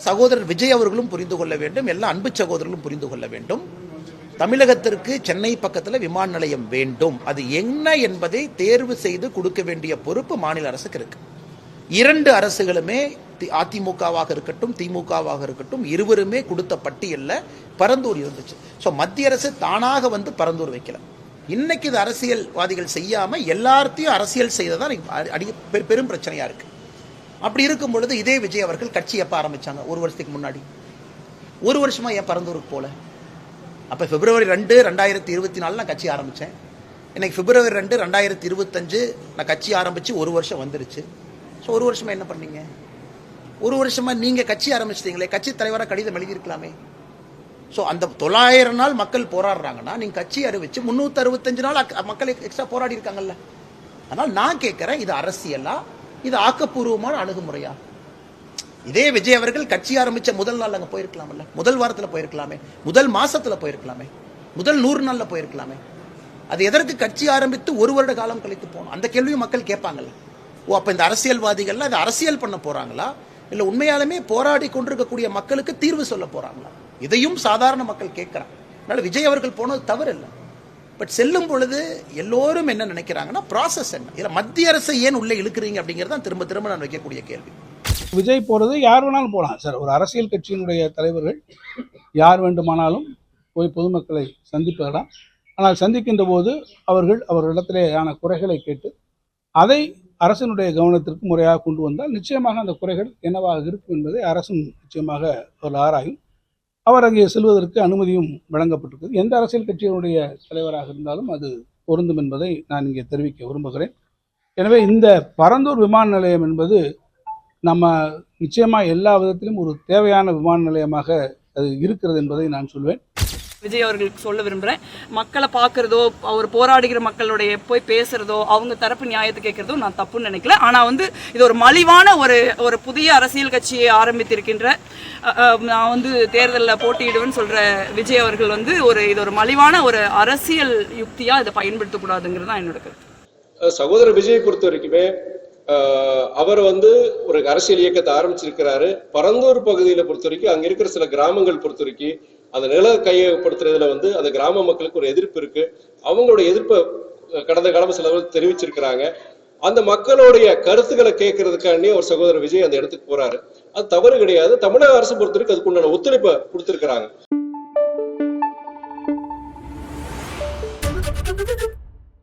சகோதரர் விஜய் அவர்களும் புரிந்து கொள்ள வேண்டும், எல்லா அன்பு சகோதரர்களும் புரிந்து கொள்ள வேண்டும். தமிழகத்திற்கு சென்னை பக்கத்தில் விமான நிலையம் வேண்டும். அது என்ன என்பதை தேர்வு செய்து கொடுக்க வேண்டிய பொறுப்பு மாநில அரசுக்கு இருக்கு. இரண்டு அரசுகளுமே, அதிமுகவாக இருக்கட்டும் திமுகவாக இருக்கட்டும், இருவருமே கொடுத்த பட்டியலில் பரந்தூர் இருந்துச்சு. ஸோ மத்திய அரசு தானாக வந்து பரந்தூர் வைக்கல. இன்னைக்கு இது அரசியல்வாதிகள் செய்யாம எல்லாத்தையும் அரசியல் செய்ததான் பெரும் பிரச்சனையா இருக்கு. அப்படி இருக்கும் பொழுது இதே விஜய் அவர்கள் கட்சி எப்ப ஆரம்பிச்சாங்க? ஒரு வருஷத்துக்கு முன்னாடி. ஒரு வருஷமா ஏன் பரந்தூருக்கு போல? அப்ப February 2, 2024 நான் கட்சி ஆரம்பிச்சேன். இன்னைக்கு February 2, 2025 நான் கட்சி ஆரம்பிச்சு ஒரு வருஷம் வந்துருச்சு. ஸோ ஒரு வருஷமா என்ன பண்ணீங்க? ஒரு வருஷமா நீங்க கட்சி ஆரம்பிச்சிட்டீங்களே, கட்சி தலைவராக கடிதம் எழுதியிருக்கலாமே. ஸோ அந்த 900 நாள் மக்கள் போராடுறாங்கன்னா நீங்க கட்சி அறிவிச்சு 365 நாள் மக்கள் எக்ஸ்ட்ரா போராடி இருக்காங்கல்ல. அதனால் நான் கேட்கிறேன், இது அரசியலா, இது ஆக்கப்பூர்வமான அணுகுமுறையா? இதே விஜய் அவர்கள் கட்சி ஆரம்பிச்ச முதல் நாள் அங்க போயிருக்கலாம்ல, முதல் வாரத்தில் போயிருக்கலாமே, முதல் மாசத்துல போயிருக்கலாமே, முதல் 100 நாள்ல போயிருக்கலாமே. அது எதற்கு கட்சி ஆரம்பித்து ஒரு வருட காலம் கழித்து போகணும்? அந்த கேள்வியும் மக்கள் கேட்பாங்கல்ல. ஓ, அப்ப இந்த அரசியல்வாதிகள்லாம் இதை அரசியல் பண்ண போறாங்களா, இல்ல உண்மையாலுமே போராடி கொண்டிருக்கக்கூடிய மக்களுக்கு தீர்வு சொல்ல போறாங்களா? இதையும் சாதாரண மக்கள் கேட்கிறாங்க. அதனால விஜய் அவர்கள் போனது தவறு இல்லை. பட் செல்லும் பொழுது எல்லோரும் என்ன நினைக்கிறாங்கன்னா, ப்ராசஸ் என்ன, இதுல மத்திய அரசை ஏன் உள்ள இழுக்கிறீங்க அப்படிங்கிறது தான் திரும்ப திரும்ப நான் வைக்கக்கூடிய கேள்வி. விஜய் போறது யார் வேணாலும் போகலாம் சார். ஒரு அரசியல் கட்சியினுடைய தலைவர்கள் யார் வேண்டுமானாலும் போய் பொதுமக்களை சந்திப்பதெல்லாம். ஆனால் சந்திக்கின்ற போது அவர்களிடத்திலேயான குறைகளை கேட்டு அதை அரசினுடைய கவனத்திற்கு முறையாக கொண்டு வந்தால் நிச்சயமாக அந்த குறைகள் என்னவாக இருக்கும் என்பதை அரசும் நிச்சயமாக ஒரு ஆராயும். அவர் அங்கே செல்வதற்கு அனுமதியும் வழங்கப்பட்டிருக்கிறது. எந்த அரசியல் கட்சியினுடைய தலைவராக இருந்தாலும் அது பொருந்தும் என்பதை நான் இங்கே தெரிவிக்க விரும்புகிறேன். எனவே இந்த பரந்தூர் விமான நிலையம் என்பது நம்ம நிச்சயமாக எல்லா விதத்திலும் ஒரு தேவையான விமான நிலையமாக அது இருக்கிறது என்பதை நான் சொல்வேன். விஜய் அவர்களுக்கு சொல்ல விரும்புகிறேன், மக்களை பார்க்குறதோ, அவர் போராடுகிற மக்களுடைய போய் பேசுகிறதோ, அவங்க தரப்பு நியாயத்தை கேட்குறதோ நான் தப்புன்னு நினைக்கல. ஆனால் இது ஒரு மலிவான ஒரு புதிய அரசியல் கட்சியை ஆரம்பித்திருக்கின்ற, நான் தேர்தலில் போட்டியிடுவேன்னு சொல்கிற விஜய் அவர்கள் இது ஒரு மலிவான ஒரு அரசியல் யுக்தியாக இதை பயன்படுத்தக்கூடாதுங்கிறது தான் என்னோட கருத்து. சகோதரர் விஜய் பொறுத்த வரைக்குமே அவர் ஒரு அரசியல் இயக்கத்தை ஆரம்பிச்சிருக்கிறாரு. பரந்தூர் பகுதியில பொறுத்த வரைக்கும் அங்க இருக்கிற சில கிராமங்கள் பொறுத்த வரைக்கும் அந்த நில கையகப்படுத்துறதுல அந்த கிராம மக்களுக்கு ஒரு எதிர்ப்பு இருக்கு. அவங்களோட எதிர்ப்பை கடந்த காலம் சில தெரிவிச்சிருக்கிறாங்க. அந்த மக்களுடைய கருத்துக்களை கேட்கறதுக்காண்டி ஒரு சகோதரர் விஜய் அந்த இடத்துக்கு போறாரு. அது தவறு கிடையாது. தமிழக அரசு பொறுத்த வரைக்கும் அதுக்குண்டான ஒத்துழைப்பை கொடுத்திருக்கிறாங்க.